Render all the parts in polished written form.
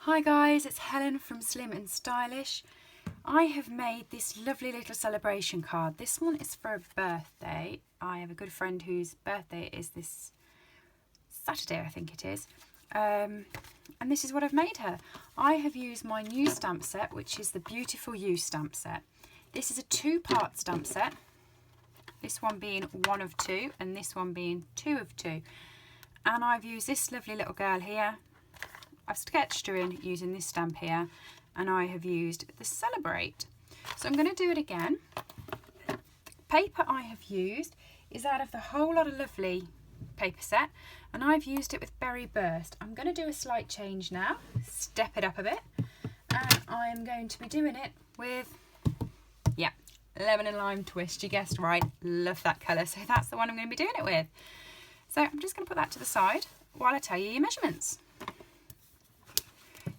Hi guys, it's Helen from Slim and Stylish. I have made this lovely little celebration card. This one is for a birthday. I have a good friend whose birthday is this Saturday, I think it is. And this is what I've made her. I have used my new stamp set, which is the Beautiful You stamp set. This is a two-part stamp set. This one being 1 of 2 and this one being 2 of 2. And I've used this lovely little girl here. I've sketched her in using this stamp here, and I have used the Celebrate. So I'm going to do it again. The paper I have used is out of the Whole Lot of Lovely paper set, and I've used it with Berry Burst. I'm going to do a slight change now, step it up a bit, and I'm going to be doing it with, yeah, Lemon and Lime Twist. You guessed right, love that colour, so that's the one I'm going to be doing it with. So I'm just going to put that to the side while I tell you your measurements.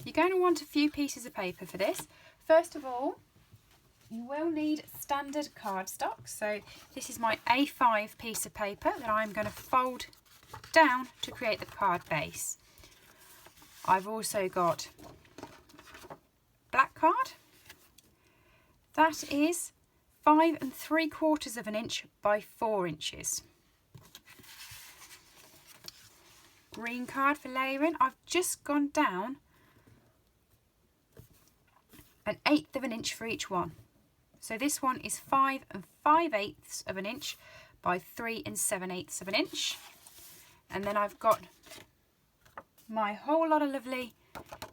You're going to want a few pieces of paper for this. First of all, you will need standard cardstock. So this is my A5 piece of paper that I'm going to fold down to create the card base. I've also got black card. That is 5 3/4 of an inch by 4 inches. Green card for layering. I've just gone down 1/8 of an inch for each one. So this one is 5 5/8 of an inch by 3 7/8 of an inch. And then I've got my Whole Lot of Lovely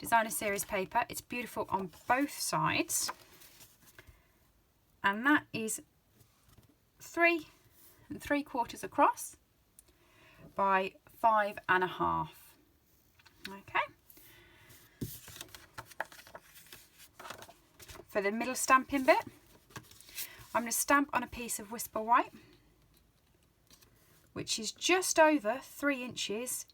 Designer Series paper. It's beautiful on both sides. And that is 3 3/4 across by 5 1/2. Okay. For the middle stamping bit, I'm going to stamp on a piece of Whisper White, which is just over 3 inches,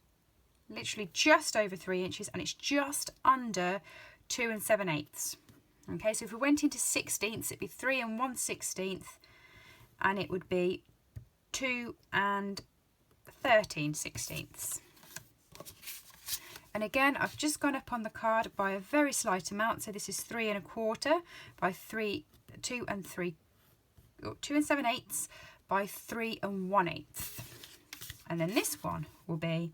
literally just over 3 inches, and it's just under 2 7/8. Okay, so if we went into 16ths, it'd be 3 1/16, and it would be 2 13/16. And again, I've just gone up on the card by a very slight amount. So this is 3 1/4 by 2 7/8 by 3 1/8. And then this one will be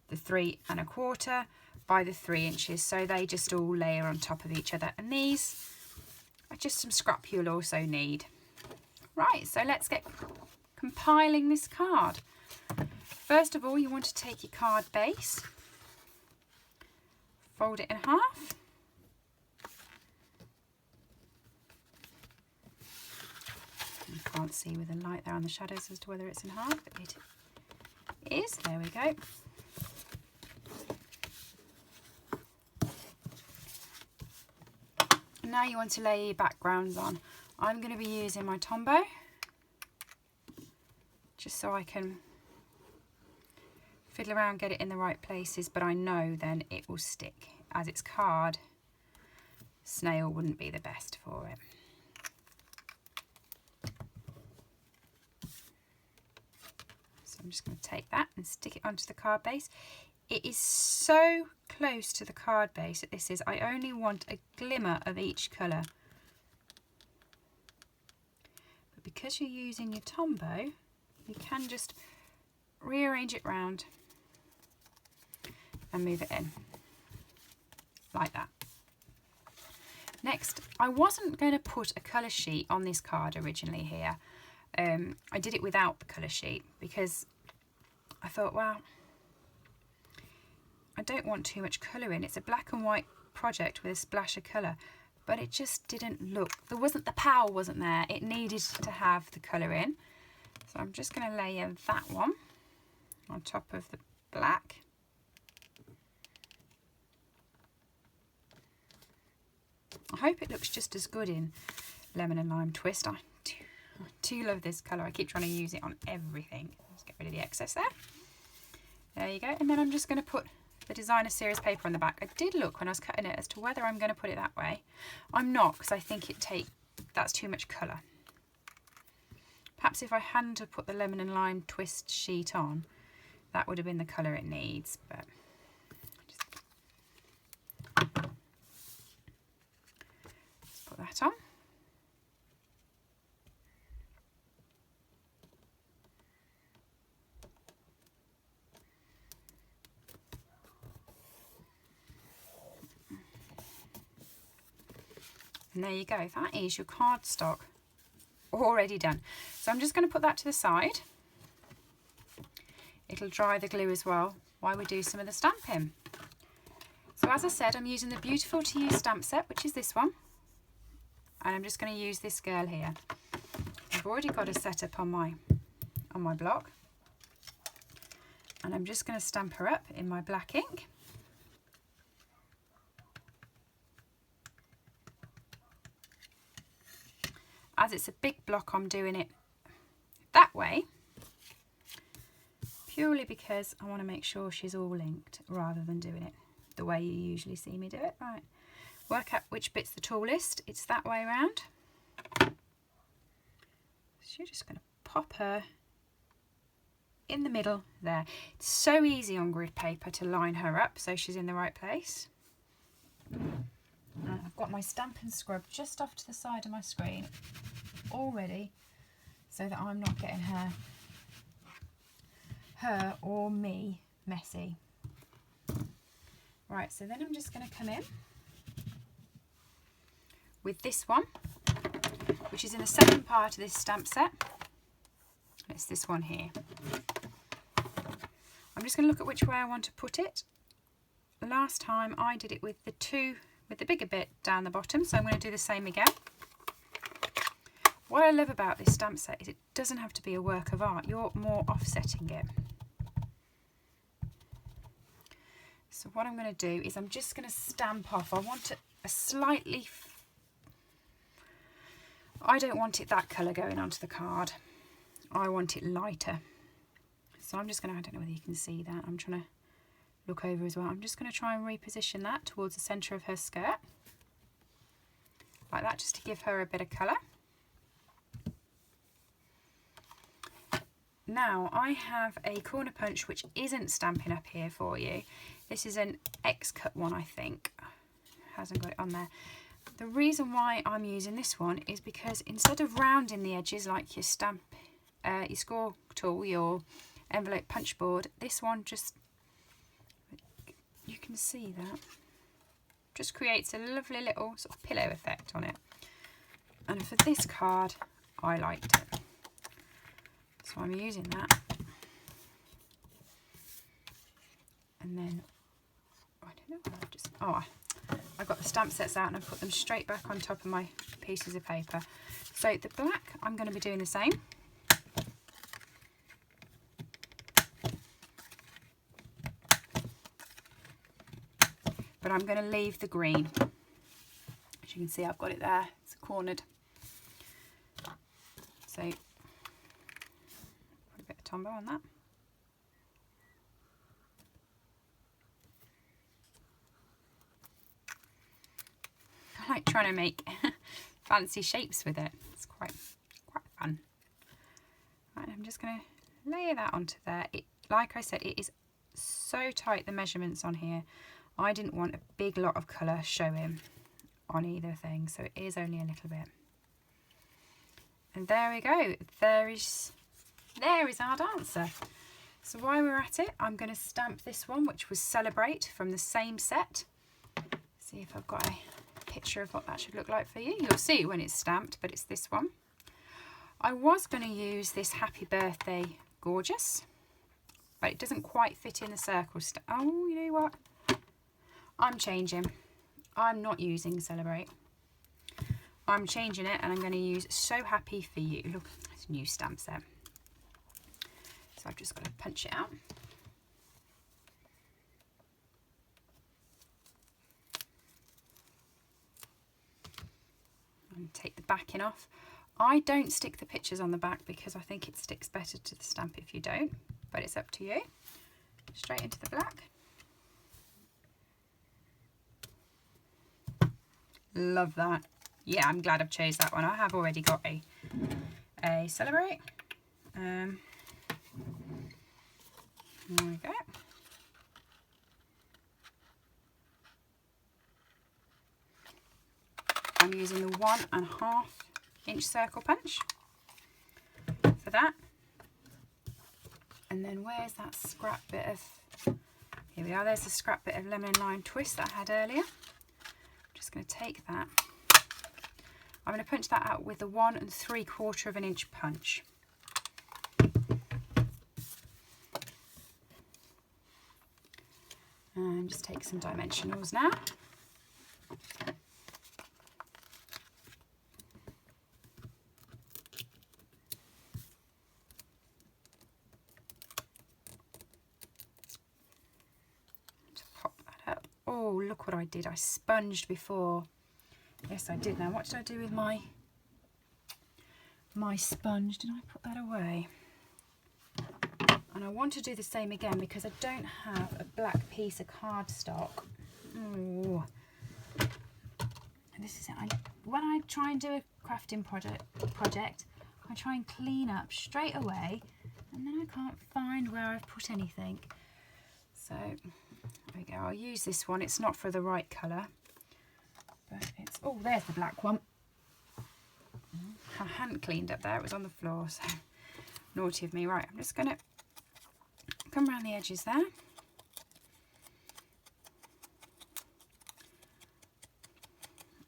the 3 1/4 by the 3 inches. So they just all layer on top of each other. And these are just some scrap you'll also need. Right, so let's get compiling this card. First of all, you want to take your card base, fold it in half. You can't see with the light there on the shadows as to whether it's in half, but it is. There we go. And now you want to lay your backgrounds on. I'm going to be using my Tombow, just so I can fiddle around, get it in the right places, but I know then it will stick. As it's card, snail wouldn't be the best for it. So I'm just going to take that and stick it onto the card base. It is so close to the card base that this is, I only want a glimmer of each colour. But because you're using your Tombow, you can just rearrange it round and move it in like that. Next, I wasn't going to put a colour sheet on this card originally here. I did it without the colour sheet because I thought, well, I don't want too much colour in. It's a black and white project with a splash of colour, but it just didn't look, the power wasn't there. It needed to have the colour in. So I'm just going to layer that one on top of the black. I hope it looks just as good in Lemon and Lime Twist. I do love this colour. I keep trying to use it on everything. Let's get rid of the excess there. There you go. And then I'm just going to put the Designer Series paper on the back. I did look when I was cutting it as to whether I'm going to put it that way. I'm not, because I think that's too much colour. Perhaps if I hadn't have put the Lemon and Lime Twist sheet on, that would have been the colour it needs. But just And there you go, that is your cardstock already done. So I'm just going to put that to the side. It'll dry the glue as well while we do some of the Stampin'. So as I said, I'm using the Beautiful to Use stamp set, which is this one. And I'm just going to use this girl here. I've already got a setup on my block. And I'm just going to stamp her up in my black ink. As it's a big block, I'm doing it that way, purely because I want to make sure she's all linked rather than doing it the way you usually see me do it. Right, work out which bit's the tallest. It's that way around. So you're just going to pop her in the middle there. It's so easy on grid paper to line her up so she's in the right place. And I've got my Stampin' scrub just off to the side of my screen already, so that I'm not getting her or me messy. Right, so then I'm just going to come in with this one, which is in the second part of this stamp set. It's this one here. I'm just going to look at which way I want to put it. Last time I did it with the bigger bit down the bottom, so I'm going to do the same again. What I love about this stamp set is it doesn't have to be a work of art. You're more offsetting it. So what I'm going to do is I'm just going to stamp off. I want a slightly... I don't want it that colour going onto the card. I want it lighter. So I'm just going to... I don't know whether you can see that. I'm trying to look over as well. I'm just going to try and reposition that towards the centre of her skirt. Like that, just to give her a bit of colour. Now I have a corner punch which isn't Stampin' Up here for you. This is an X-cut one, I think. Hasn't got it on there. The reason why I'm using this one is because instead of rounding the edges like your your score tool, your envelope punch board, this one just, you can see that, just creates a lovely little sort of pillow effect on it. And for this card, I liked it. So I'm using that. And then, I don't know, I got the stamp sets out and I put them straight back on top of my pieces of paper. So the black, I'm going to be doing the same. But I'm going to leave the green. As you can see, I've got it there. It's cornered. So put a bit of Tombow on that. I like trying to make fancy shapes with it. It's quite fun. Right, I'm just going to layer that onto there. Like I said, it is so tight, the measurements on here. I didn't want a big lot of colour showing on either thing, so it is only a little bit. And there we go. There is our dancer. So while we're at it, I'm going to stamp this one, which was Celebrate, from the same set. See if I've got a picture of what that should look like for you. You'll see when it's stamped, but it's this one. I was going to use this Happy Birthday Gorgeous, but it doesn't quite fit in the circle. Oh, you know what? I'm changing. I'm not using Celebrate. I'm changing it and I'm going to use So Happy For You. Look, it's a new stamp set. So I've just got to punch it out. And take the backing off. I don't stick the pictures on the back because I think it sticks better to the stamp if you don't, but it's up to you. Straight into the black. Love that. Yeah, I'm glad I've chose that one. I have already got a Celebrate. There we go. I'm using the 1.5 inch circle punch for that. And then where's that scrap bit of, here we are, there's the scrap bit of lemon and lime twist that I had earlier. I'm just going to take that I'm going to punch that out with the 1 3/4 inch punch. And just take some dimensionals now. To pop that up. Oh, look what I did. I sponged before. Yes, I did. Now, what did I do with my sponge? Did I put that away? And I want to do the same again because I don't have a black piece of cardstock. Oh. And this is it. When I try and do a crafting project, I try and clean up straight away, and then I can't find where I've put anything. So there we go. I'll use this one. It's not for the right colour, but it's, oh, there's the black one. I hadn't cleaned up there. It was on the floor, so naughty of me. Right, I'm just going to come around the edges there.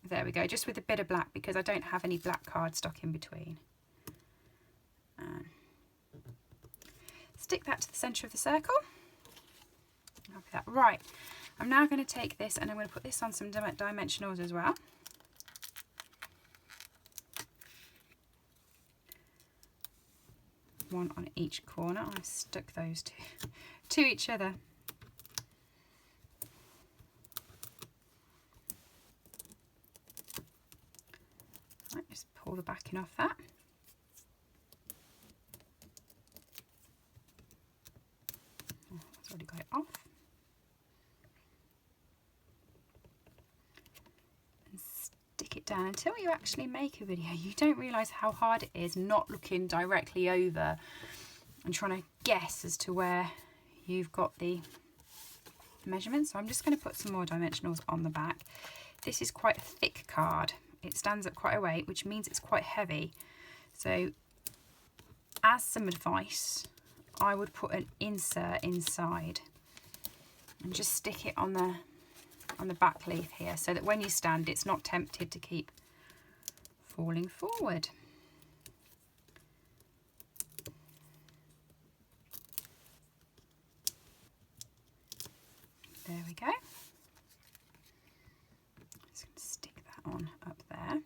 There we go, just with a bit of black because I don't have any black cardstock in between. Stick that to the centre of the circle. Copy that. Right, I'm now going to take this and I'm going to put this on some dimensionals as well. One on each corner. I've stuck those to each other. Right, just pull the backing off that. Oh, I've already got it off. And stick it down until you actually make a video. You don't realise how hard it is not looking directly over and trying to guess as to where you've got the measurements. So I'm just going to put some more dimensionals on the back. This is quite a thick card. It stands up quite a weight, which means it's quite heavy. So as some advice, I would put an insert inside and just stick it on the back leaf here, so that when you stand, it's not tempted to keep falling forward. There we go. Just going to stick that on up there.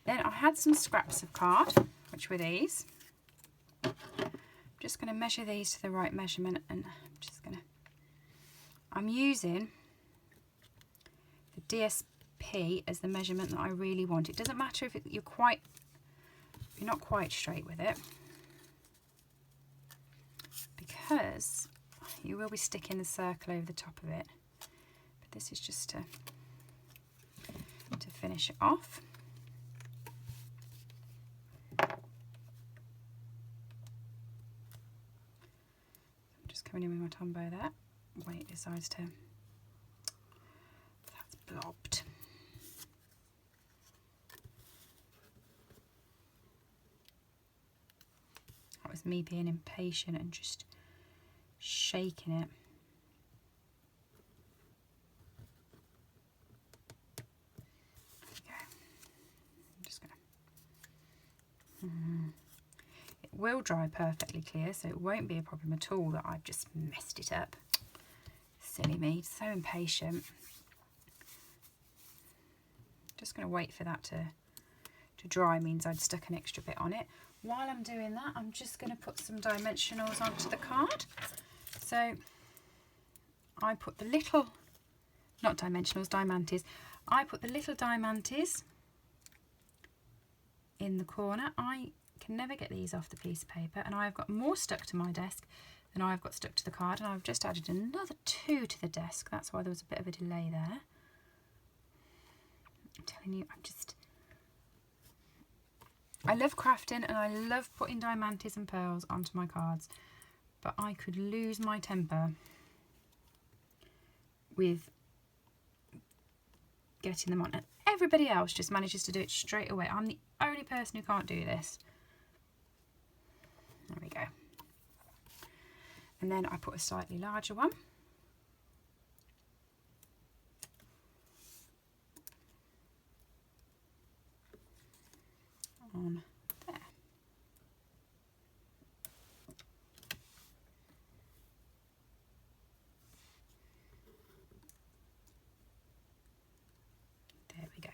Then I had some scraps of card, which were these. I'm just going to measure these to the right measurement, and I'm using the DSP as the measurement that I really want. It doesn't matter if you're not quite straight with it, because you will be sticking the circle over the top of it. But this is just to finish it off. I'm just coming in with my Tombow there when it decides to, that's blobbed. That was me being impatient and just shaking it. Okay. I'm just gonna. It will dry perfectly clear, so it won't be a problem at all that I've just messed it up. Silly me, so impatient. Just going to wait for that to dry, means I'd stuck an extra bit on it. While I'm doing that, I'm just going to put some dimensionals onto the card. So I put the little, not dimensionals, diamantes. I put the little diamantes in the corner. I can never get these off the piece of paper, and I've got more stuck to my desk than I've got stuck to the card, and I've just added another 2 to the desk. That's why there was a bit of a delay there. I'm telling you, I love crafting and I love putting diamantes and pearls onto my cards, but I could lose my temper with getting them on, and everybody else just manages to do it straight away. I'm the only person who can't do this. There we go. And then I put a slightly larger one. on there. There we go.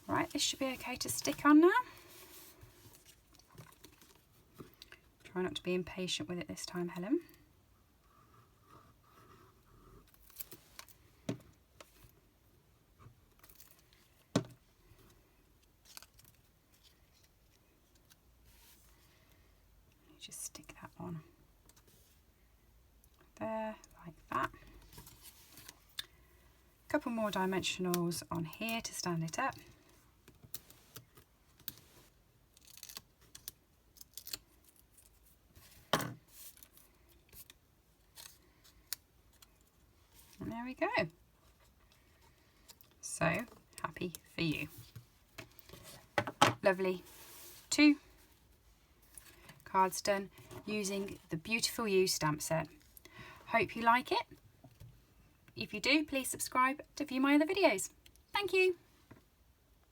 Right, this should be okay to stick on now. Try not to be impatient with it this time, Helen. Just stick that on there like that. A couple more dimensionals on here to stand it up. And there we go. So happy for you. Lovely. 2 cards done using the Beautiful You stamp set. Hope you like it. If you do, please subscribe to view my other videos. Thank you.